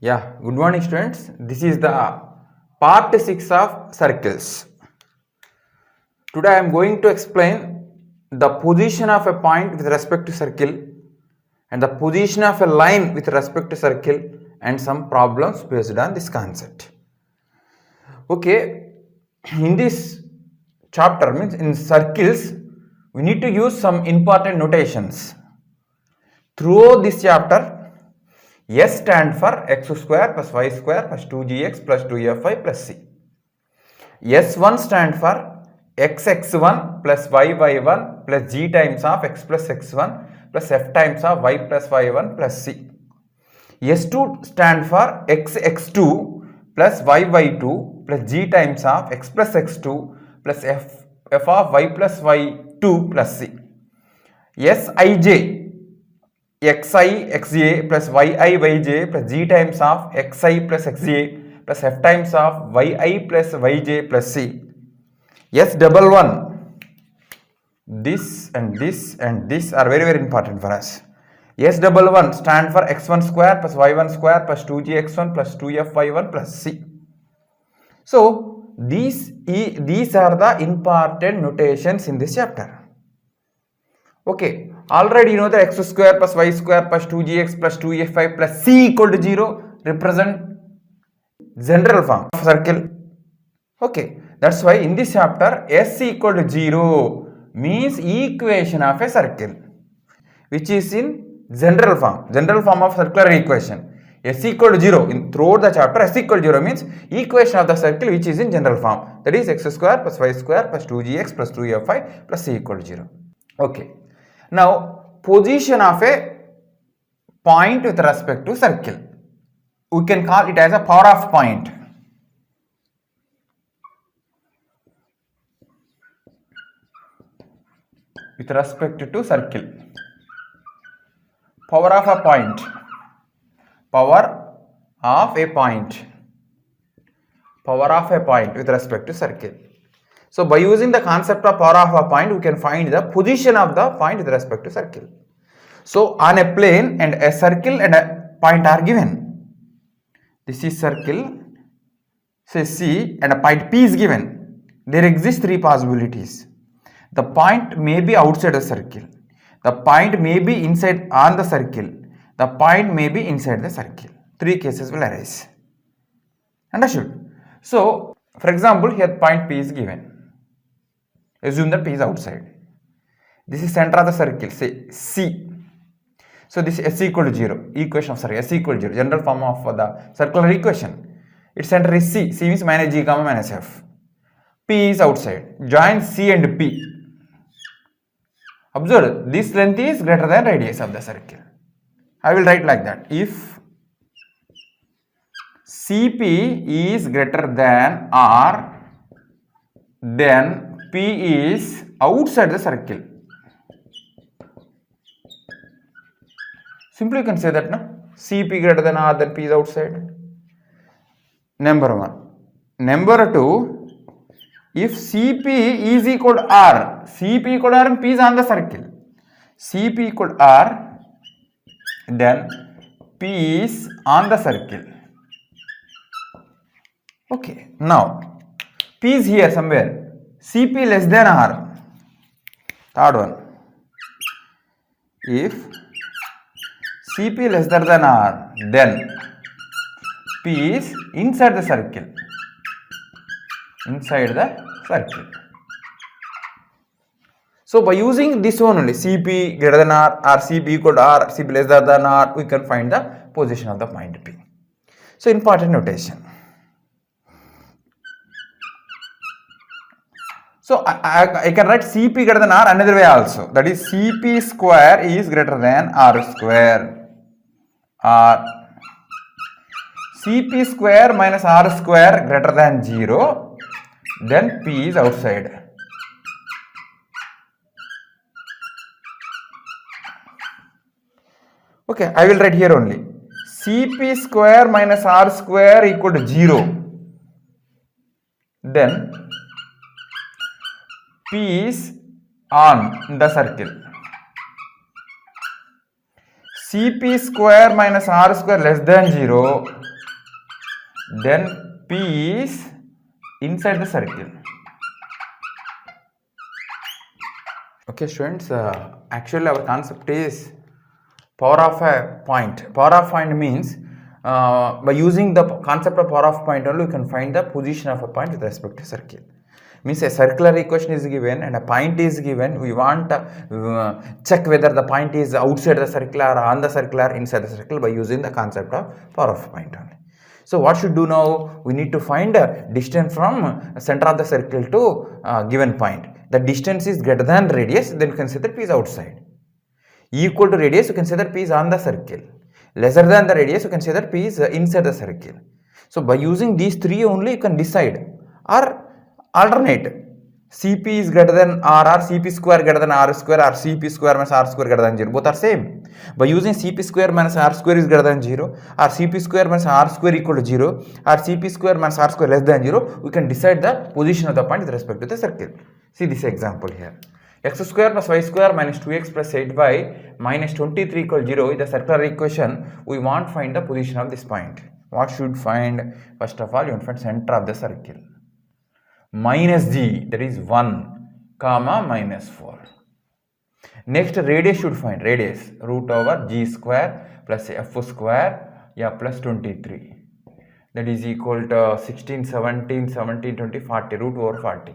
Yeah, good morning students. This is the part 6 of circles. Today I am going to explain the position of a point with respect to circle and the position of a line with respect to circle and some problems based on this concept. Okay, in this chapter means in circles we need to use some important notations. Throughout this chapter, S stand for x square plus y square plus 2gx plus 2fy plus c. S1 stand for xx1 plus yy1 plus g times of x plus x1 plus f times of y plus y1 plus c. S2 stand for xx2 plus yy2 plus g times of x plus x2 plus f of y plus y2 plus c. Sij xi xj plus yi yj plus g times of xi plus xj plus f times of yi plus yj plus c. S11, this and this and this are very important for us. S11 stand for x1 square plus y1 square plus 2gx1 plus 2fy1 plus c. So these are the important notations in this chapter. Okay, already you know that x square plus y square plus 2gx plus 2fy plus c equal to 0 represent general form of circle. Okay, that's why in this chapter s equal to 0 means equation of a circle which is in general form of circular equation. S equal to 0 throughout the chapter s equal to 0 means equation of the circle which is in general form, that is x square plus y square plus 2gx plus 2fy plus c equal to 0. Okay, now position of a point with respect to circle, we can call it as a power of point. With respect to circle, power of a point, power of a point with respect to circle. So by using the concept of power of a point, we can find the position of the point with respect to circle. So on a plane and a circle and a point are given. This is circle, say C, and a point P is given. There exist three possibilities. The point may be outside the circle. The point may be inside on the circle. The point may be inside the circle. Three cases will arise. Understood? So, for example, here point P is given. Assume that P is outside. This is center of the circle, say C. So this is S equal to 0. Equation of circle, S equal to 0. General form of the circular equation. Its center is C. C means minus G comma minus F. P is outside. Join C and P. Observe, this length is greater than radius of the circle. I will write like that. If CP is greater than R, then P is outside the circle. Simply you can say that, no? CP greater than R, then P is outside. Number one. Number two, if CP is equal to R, CP equal to R and P is on the circle. CP equal to R, then P is on the circle. Okay, now P is here somewhere. CP less than R. Third one. If CP less than R, then P is inside the circle. Inside the circle. So by using this one only, CP greater than R or CP equal to R, CP less than R, we can find the position of the point P. So important notation. So I can write CP greater than R another way also. That is CP square is greater than R square. Or CP square minus R square greater than 0. Then P is outside. Okay, I will write here only. CP square minus R square equal to 0. Then P is on the circle. Cp square minus r square less than 0, then P is inside the circle. Okay students, actually our concept is power of a point. Power of point means by using the concept of power of point only you can find the position of a point with respect to circle. Means a circular equation is given and a point is given. We want to check whether the point is outside the circle or on the circle or inside the circle by using the concept of power of point only. So what should do now? We need to find a distance from center of the circle to given point. The distance is greater than radius, then you consider P is outside. Equal to radius, you consider P is on the circle. Lesser than the radius, you consider P is inside the circle. So by using these three only you can decide or alternate. Cp is greater than R or Cp square greater than R square or Cp square minus R square greater than 0. Both are same. By using Cp square minus R square is greater than 0 or Cp square minus R square equal to 0 or Cp square minus R square less than 0, we can decide the position of the point with respect to the circle. See this example here. X square plus y square minus 2x plus 8y minus 23 equal to 0 is the circular equation. We want to find the position of this point. What should find? First of all, you want to find center of the circle. Minus g, that is 1 comma minus 4. Next radius should find, radius root over g square plus f square, yeah, plus 23, that is equal to 16 17 17 20 40, root over 40,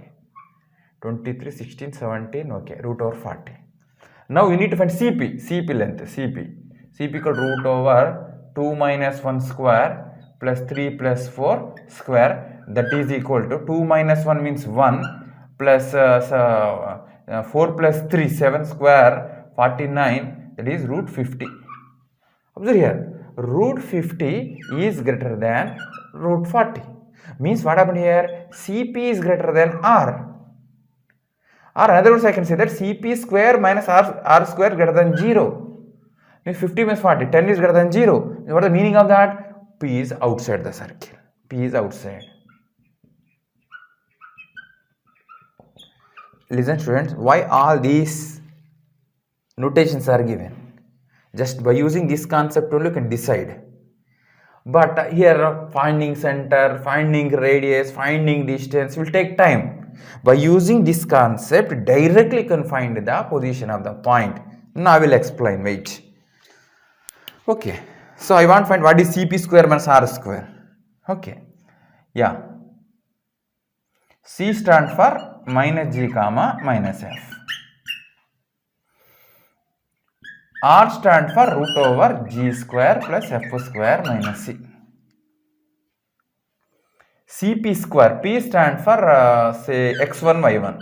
23 16 17, okay, root over 40. Now you need to find cp length, cp equal to root over 2 minus 1 square plus 3 plus 4 square, that is equal to 2 minus 1 means 1 plus 4 plus 3, 7 square 49, that is root 50. Observe here, root 50 is greater than root 40. Means what happened here? Cp is greater than R. Or in other words, I can say that Cp square minus R square greater than 0. Means 50 minus 40, 10 is greater than 0. What is the meaning of that? P is outside the circle. P is outside. Listen students, why all these notations are given? Just by using this concept only you can decide. But here finding center, finding radius, finding distance will take time. By using this concept directly you can find the position of the point. Now I will explain, wait. Okay, so I want to find what is Cp square minus R square. Okay, yeah. C stands for minus g comma minus f. R stands for root over g square plus f square minus c. Cp square, P stands for say x1 y1.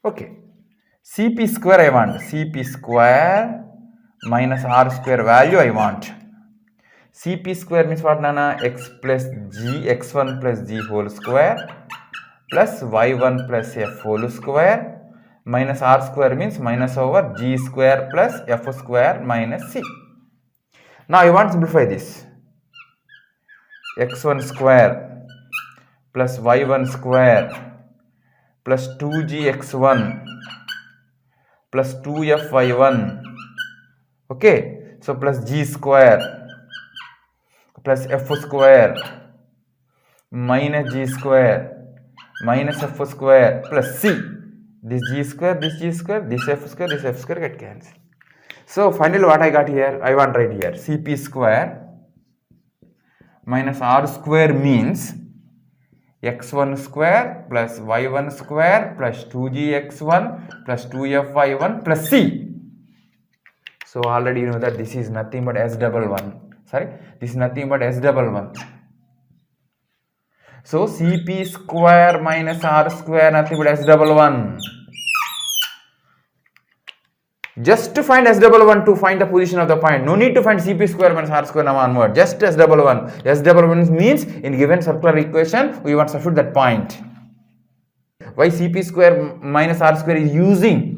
Okay, Cp square I want, Cp square minus R square value I want. Cp square means what, Nana? X plus g, x1 plus g whole square plus y1 plus f whole square minus R square means minus over g square plus f square minus c. Now I want to simplify this. X1 square plus y1 square plus 2gx1 plus 2fy1, okay, so plus g square plus f square minus g square minus f square plus c. This g square, this g square, this f square get cancelled. So finally what I got here, I want to write here Cp square minus R square means x1 square plus y1 square plus 2gx1 plus 2fy1 plus c. So already you know that this is nothing but S11. Sorry, this is nothing but S11. So Cp square minus R square nothing but S11. Just to find S11 to find the position of the point. No need to find Cp square minus R square now onward. Just S11. S11 means in given circular equation we want to substitute that point. Why Cp square minus R square is using?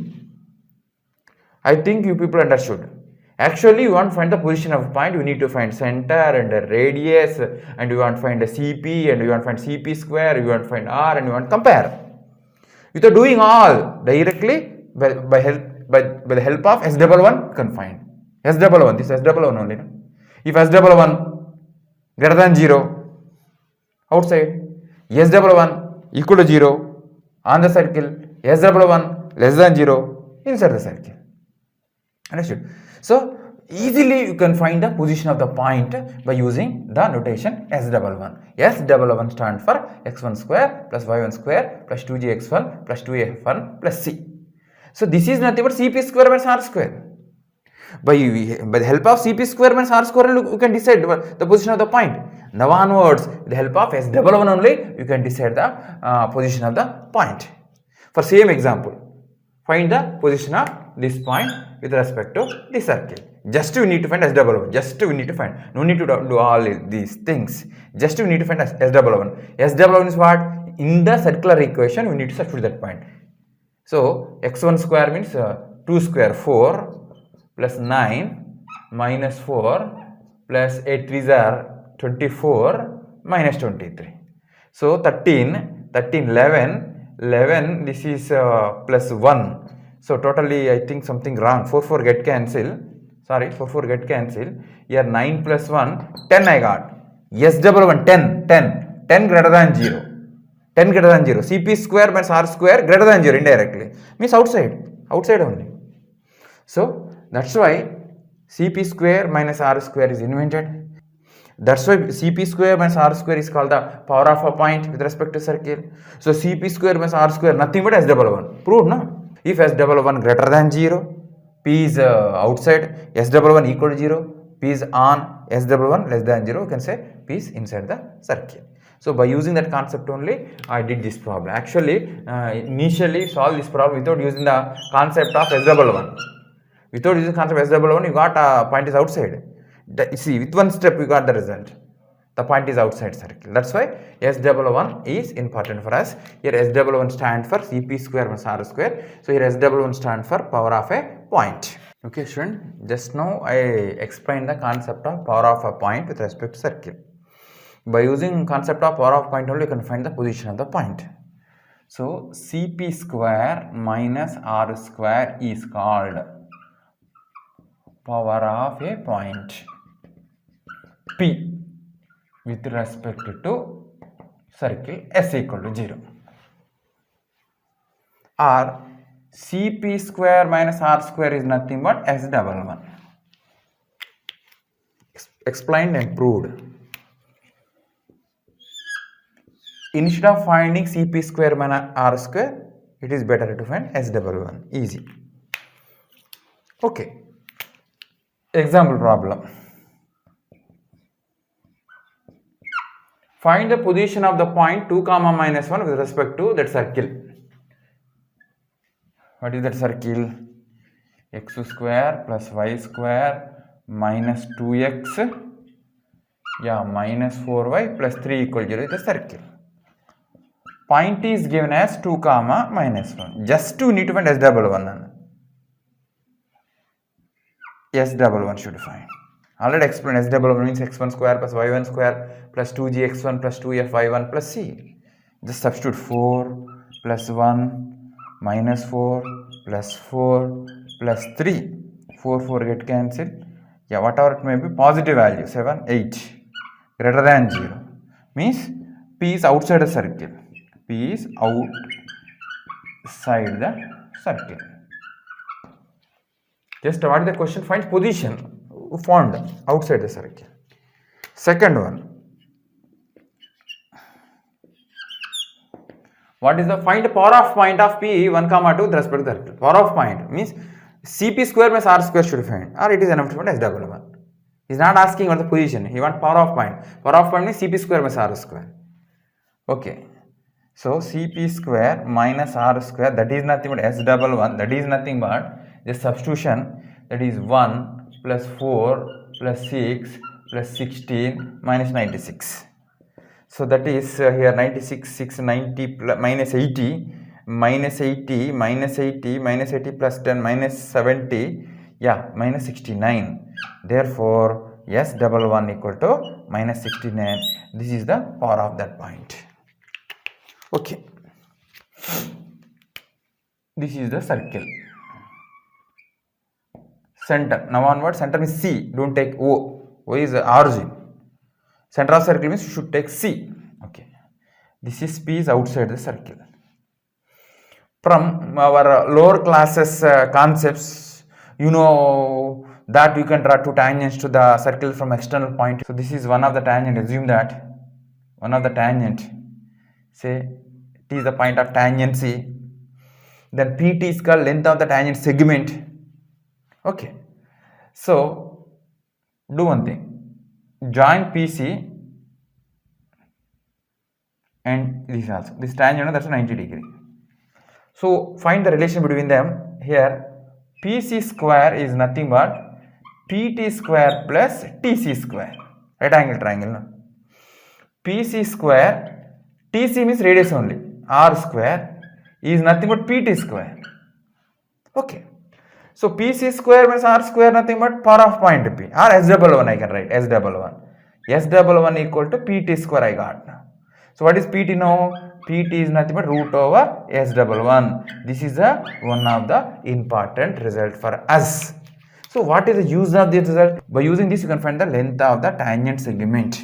I think you people understood. Actually you want to find the position of a point, you need to find center and the radius, and you want to find the Cp, and you want to find Cp square, you want to find R, and you want to compare. Without doing all directly by the help of S11 you can find. S double one, this S double one only. No? If S double one greater than 0, outside. S double one equal to 0 on the circle. S double one less than 0 inside the circle. Understood? So easily you can find the position of the point by using the notation S double one. S double one stands for x1 square plus y1 square plus 2gx1 plus 2f1 plus c. So this is nothing but cp square minus r square. By the help of cp square minus r square you can decide the position of the point. Now onwards, with the help of S double one only, you can decide the position of the point. For same example, find the position of this point with respect to the circle. Just we need to find S double one. Just we need to find. No need to do all these things. Just we need to find S double one. S double one is what? In the circular equation, we need to substitute that point. So x1 square means 2 square 4 plus 9 minus 4 plus 8 3s are 24 minus 23. So 13, 11, this is plus 1. So totally I think something wrong. 4 get cancel. Sorry, 4 get cancel. Here 9 plus 1, 10 I got. S double one, 10 greater than 0. 10 greater than 0. Cp square minus r square greater than 0 indirectly. Means outside only. So that's why Cp square minus r square is invented. That's why Cp square minus r square is called the power of a point with respect to circle. So Cp square minus r square nothing but S double one. Proved, no? If S double one greater than 0, P is outside, S double one equal to 0, P is on, S double one less than 0, you can say P is inside the circle. So by using that concept only, I did this problem. Actually, initially solve this problem without using the concept of S double one. Without using the concept of S double one, you got a point is outside. See, with one step we got the result. The point is outside circle. That's why S double one is important for us. Here S double one stands for Cp square minus r square. So here S double one stands for power of a point. Okay, student. Just now I explained the concept of power of a point with respect to circle. By using concept of power of point only, you can find the position of the point. So Cp square minus r square is called power of a point P with respect to circle S equal to 0. Or Cp square minus r square is nothing but S double one. Explained and proved. Instead of finding Cp square minus r square, it is better to find S double one. Easy. Okay. Example problem. Find the position of the point 2, minus 1 with respect to that circle. What is that circle? X square plus y square minus 2x minus 4y plus 3 equal to 0 is the circle. Point is given as 2, minus 1. Just to need to find S double one. S double one should find. Already explained. S double one means x1 square plus y1 square plus 2gx1 plus 2fy1 plus c. Just substitute 4 plus 1 minus 4 plus 4 plus 3. 4 get cancelled. Yeah, whatever it may be, positive value 7, 8 greater than 0 means P is outside the circle. P is outside the circle. Just what is the question? Find position found outside the circle. Second one. What is the find power of point of P 1, 2 with respect to the circle. Power of point means Cp square minus r square should find, or it is enough to find S double one. He is not asking what the position. He wants power of point. Power of point means Cp square minus r square. Okay. So Cp square minus r square, that is nothing but S double one. That is nothing but the substitution, that is 1 plus 4 plus 6 plus 16 minus 96. So that is here 96, 6, 90 plus, minus 80, minus 80, minus 80, minus 80 plus 10, minus 70, minus 69. Therefore, S double one equal to minus 69. This is the power of that point. Okay. This is the circle. center. Now onward, center means C. Don't take O. O is origin. Center of circle means you should take C. Okay. This is P is outside the circle. From our lower classes concepts, you know that you can draw two tangents to the circle from external point. So this is one of the tangent. Assume that one of the tangent, say T is the point of tangent C. Then PT is called length of the tangent segment. Okay. So do one thing. Join PC and this also. This tangent, that's a 90 degree. So find the relation between them. Here PC square is nothing but PT square plus TC square. Right angle triangle. No? PC square, TC means radius only. R square is nothing but PT square. Okay. So PC square means R square nothing but power of point P. Or S double one I can write. S double one. S double one equal to PT square I got now. So what is PT now? PT is nothing but root over S double one. This is one of the important result for us. So what is the use of this result? By using this you can find the length of the tangent segment.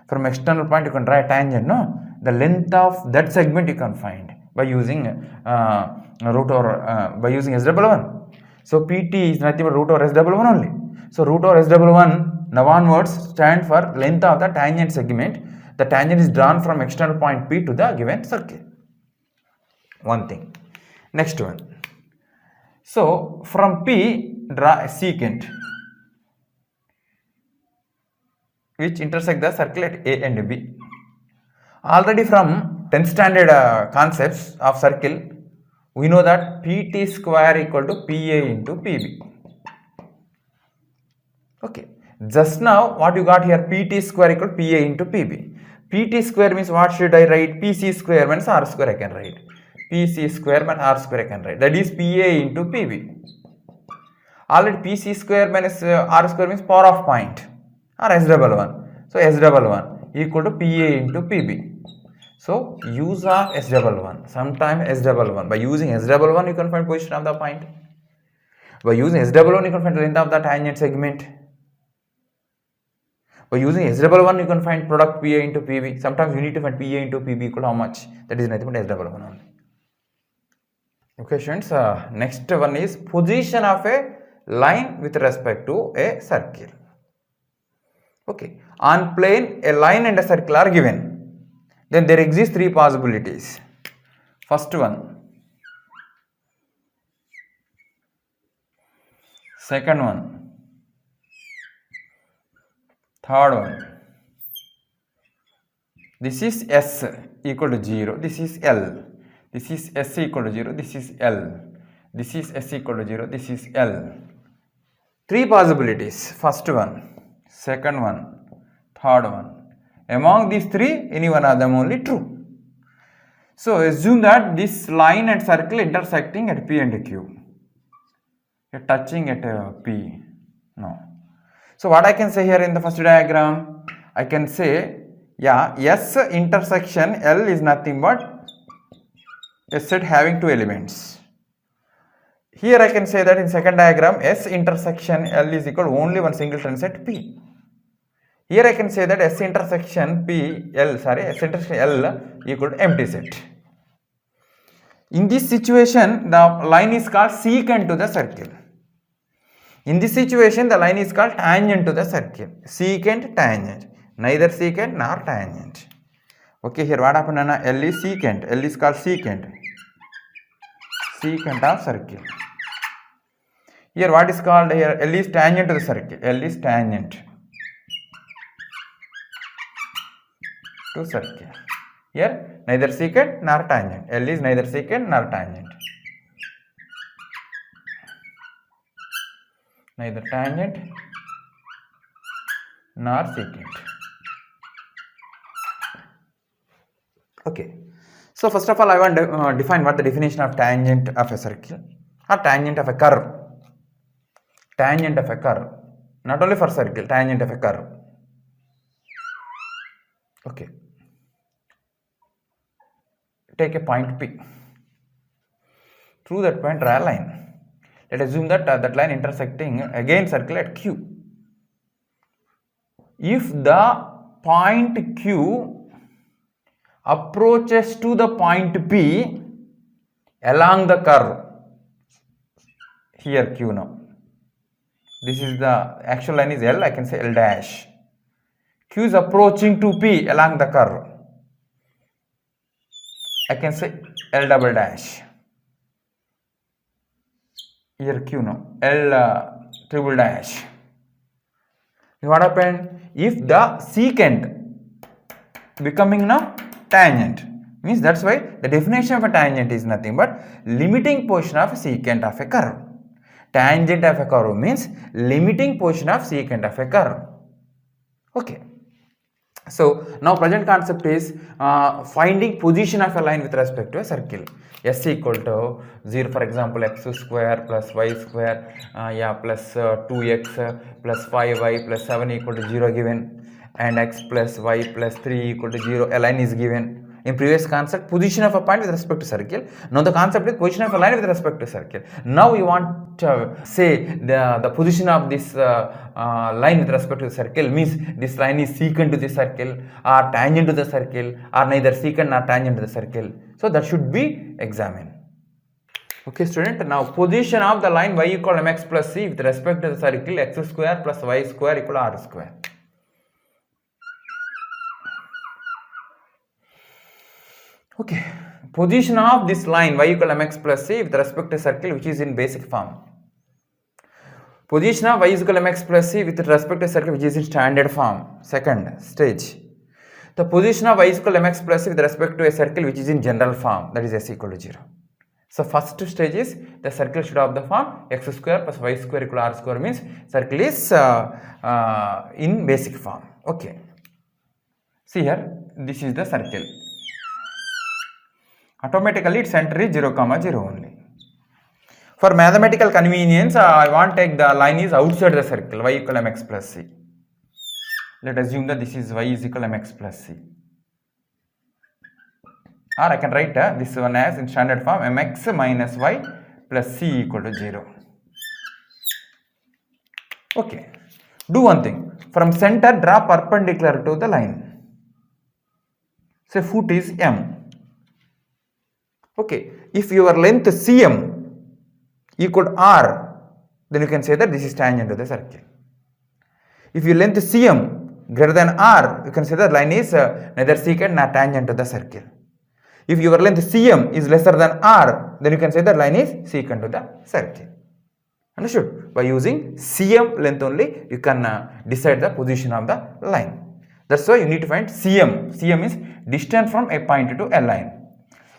From external point you can draw a tangent, no? The length of that segment you can find by using root over by using S double one. So PT is nothing but root over S double one only. So root over S double one now onwards stand for length of the tangent segment. The tangent is drawn from external point P to the given circle. One thing. Next one. So from P draw a secant which intersect the circle at A and B. Already from 10th standard concepts of circle, we know that PT square equal to PA into PB. Okay. Just now what you got here, PT square equal to PA into PB. PT square means what should I write? PC square means R square I can write. PC square means R square I can write. That is PA into PB. Already PC square minus R square means power of point or S double one. So S double one equal to PA into PB. So use of S double one. Sometimes S double one. By using S double one you can find position of the point. By using S double one you can find the length of the tangent segment. By using S double one you can find product PA into PB. Sometimes you need to find PA into PB equal to how much? That is nothing but S double one only. Okay students, next one is position of a line with respect to a circle. Okay, on plane a line and a circle are given. Then there exist three possibilities. First one, second one, third one. This is S equal to 0, this is L. This is S equal to 0, this is L. This is S equal to 0, this is L. Three possibilities. First one, second one, third one. Among these three, any one of them only true. So assume that this line and circle intersecting at P and Q. Touching at P. No. So what I can say here in the first diagram? I can say, yeah, S intersection L is nothing but a set having two elements. Here I can say that in second diagram, S intersection L is equal to only one singleton set P. Here I can say that S intersection S intersection L equal to empty set. In this situation, the line is called secant to the circle. In this situation, the line is called tangent to the circle. Secant, tangent. Neither secant nor tangent. Okay, here what happened? L is secant. L is called secant. Secant of circle. Here what is called here? L is tangent to the circle. L is tangent to circle. Here neither secant nor tangent. L is neither secant nor tangent. Neither tangent nor secant. Okay. So first of all, I want to define what the definition of tangent of a circle or tangent of a curve. Tangent of a curve. Not only for circle, tangent of a curve. Okay. Take a point P. Through that point, draw a line. Let us assume that that line intersecting again circle at Q. If the point Q approaches to the point P along the curve, here Q now, this is the actual line is L, I can say L dash. Q is approaching to P along the curve, I can say L double dash. Here Q now, L triple dash. What happened? If the secant becoming now tangent, means that's why the definition of a tangent is nothing but limiting portion of secant of a curve. Tangent of a curve means limiting portion of secant of a curve. Okay. So now present concept is finding position of a line with respect to a circle. S equal to 0, for example, x square plus y square, plus 2x plus 5y plus 7 equal to 0 given, and x plus y plus 3 equal to 0, a line is given. In previous concept, position of a point with respect to circle. Now the concept is position of a line with respect to circle. Now we want to say the position of this line with respect to the circle means this line is secant to the circle or tangent to the circle or neither secant nor tangent to the circle. So that should be examined. Okay student, now position of the line y equal mx plus c with respect to the circle x square plus y square equal to r square. Okay, position of this line y equal mx plus c with respect to circle which is in basic form. Position of y is equal mx plus c with respect to circle which is in standard form. Second stage. The position of y is equal mx plus c with respect to a circle which is in general form, that is s equal to 0. So first stage is the circle should have the form x square plus y square equal to r square, means circle is in basic form. Okay. See here, this is the circle. Automatically its center is 0, 0 only. For mathematical convenience, I want to take the line is outside the circle, y equal mx plus c. Let us assume that this is y is equal mx plus c. Or I can write this one as in standard form mx minus y plus c equal to 0. Okay. Do one thing. From center, draw perpendicular to the line. Say foot is m. Okay, if your length cm equal to r, then you can say that this is tangent to the circle. If your length cm greater than r, you can say that line is neither secant nor tangent to the circle. If your length cm is lesser than r, then you can say that line is secant to the circle. Understood? By using cm length only, you can decide the position of the line. That's why you need to find cm. Cm is distance from a point to a line.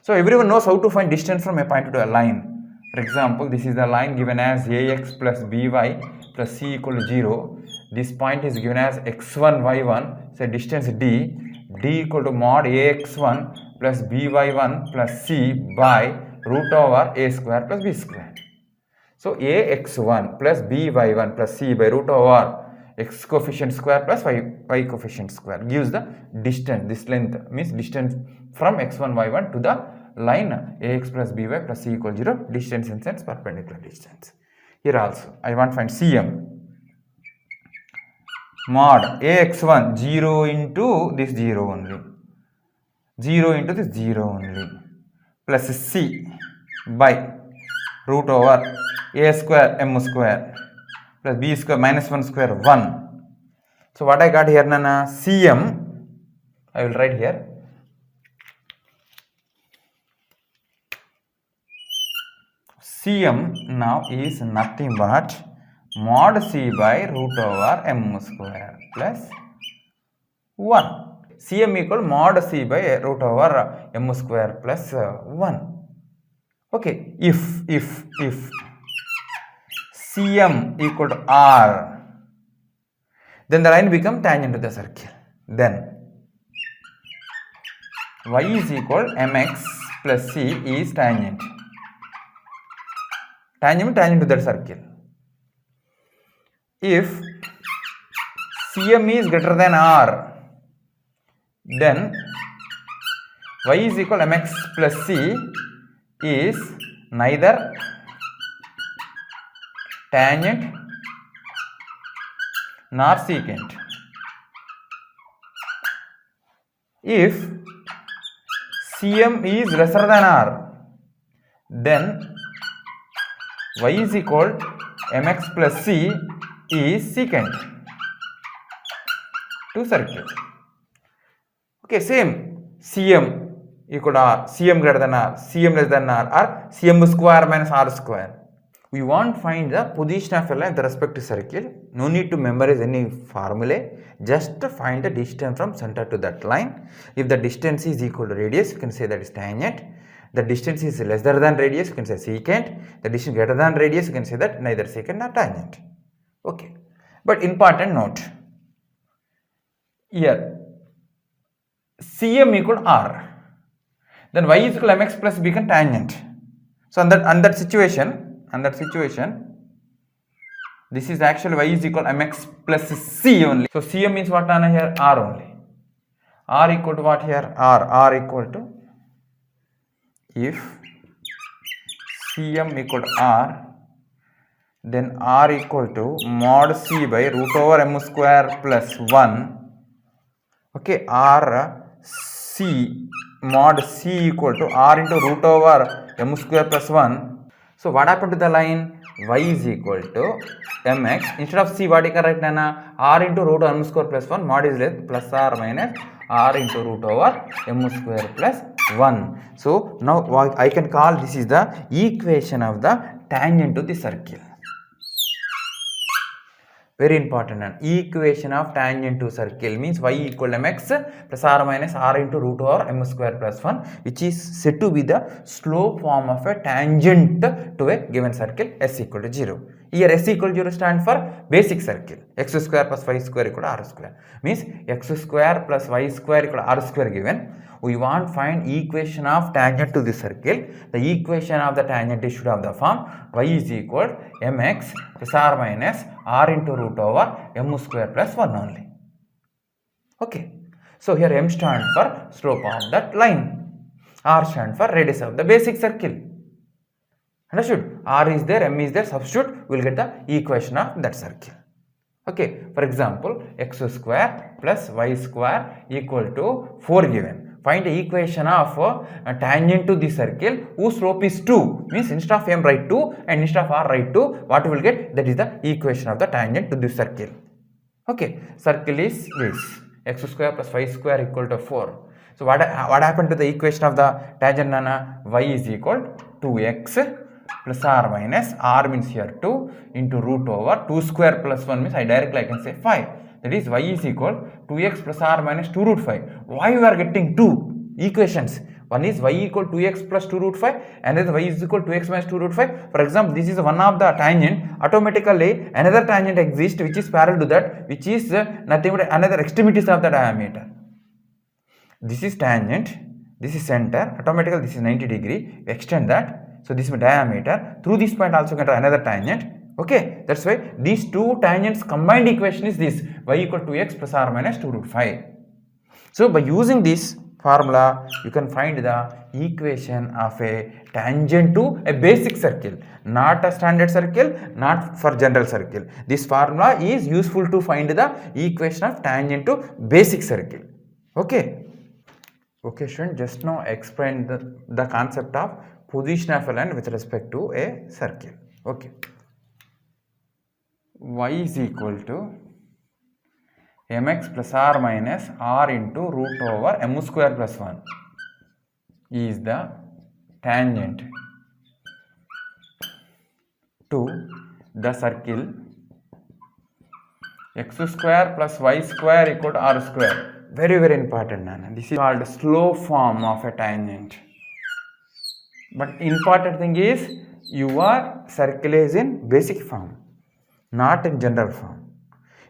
So everyone knows how to find distance from a point to a line. For example, this is the line given as ax plus by plus c equal to 0. This point is given as x1, y1. So distance d equal to mod ax1 plus by1 plus c by root over a square plus b square. So ax1 plus by1 plus c by root over x coefficient square plus y coefficient square gives the distance. This length means distance from x1, y1 to the line ax plus by plus c equal 0, distance in sense perpendicular distance. Here also I want to find cm. Mod ax1 0 into this 0 only, 0 into this 0 only, plus c by root over a square m square plus b square minus 1 square 1. So what I got here nana, cm, I will write here. Cm now is nothing but mod c by root over m square plus 1. Cm equal mod c by root over m square plus 1. Okay, if Cm equal to r, then the line become tangent to the circle. Then y is equal mx plus c is tangent. Tangent to that circle. If Cm is greater than r, then y is equal mx plus c is neither tangent nor secant. If CM is lesser than R, then y is equal mx plus c is secant to circle. Okay, same CM equal to R, CM greater than R, CM less than R, or CM square minus R square. We want to find the position of a line with respect to circle. No need to memorize any formulae. Just find the distance from center to that line. If the distance is equal to radius, you can say that is tangent. The distance is lesser than radius, you can say secant. The distance greater than radius, you can say that neither secant nor tangent. Okay. But important note. Here, CM equal to R. Then y is equal to mx plus b become tangent. So on that situation, this is actually y is equal to mx plus c only. So CM means what on here? R only. R equal to what here? R equal to, if CM equal to R, then R equal to mod c by root over m square plus 1. Okay, R c mod c equal to R into root over m square plus 1. So what happened to the line? Y is equal to mx. Instead of c, what you can write now? R into root over m square plus 1. Mod is less plus or minus R into root over m square plus 1. So now I can call this is the equation of the tangent to the circle. Very important. And equation of tangent to circle means y equal to mx plus or minus r into root over m square plus 1, which is said to be the slope form of a tangent to a given circle s equal to 0. Here s equal to 0 stands for basic circle. X square plus y square equal to r square. Means x square plus y square equal to r square given. We want to find equation of tangent to the circle. The equation of the tangent is should have the form y is equal to mx plus or minus r into root over m square plus 1 only. Okay. So here m stands for slope of that line. R stands for radius of the basic circle. Understood? R is there, m is there, substitute, we will get the equation of that circle. Okay. For example, x square plus y square equal to 4 given. Find the equation of tangent to the circle whose slope is 2. Means instead of m write 2 and instead of r write 2. What we will get? That is the equation of the tangent to the circle. Okay. Circle is this. X square plus y square equal to 4. So what happened to the equation of the tangent, Nana? Y is equal to 2x plus or minus r means here 2 into root over 2 square plus 1 means I can say 5. That is y is equal 2x plus r minus 2 root 5. Why we are getting two equations? One is y equal 2x plus 2 root 5 and then y is equal to 2x minus 2 root 5. For example, this is one of the tangent. Automatically another tangent exists which is parallel to that, which is nothing but another extremities of the diameter. This is tangent, this is center. Automatically this is 90 degree. We extend that. So this is diameter. Through this point also get another tangent. Okay, that's why these two tangents combined equation is this y equal to x plus r minus 2 root 5. So by using this formula, you can find the equation of a tangent to a basic circle, not a standard circle, not for general circle. This formula is useful to find the equation of tangent to basic circle. Okay. Okay, student, just now explain the concept of position of a line with respect to a circle. Okay. Y is equal to mx plus r minus r into root over m square plus 1 is the tangent to the circle x square plus y square equal to r square. Very, very important, Nana. This is called slope form of a tangent. But important thing is your circle is in basic form, not in general form.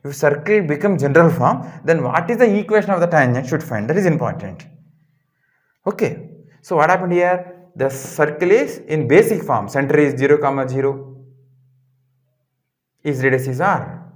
If circle becomes general form, then what is the equation of the tangent should find. That is important. Okay. So what happened here? The circle is in basic form. Center is 0, 0. Its radius is r.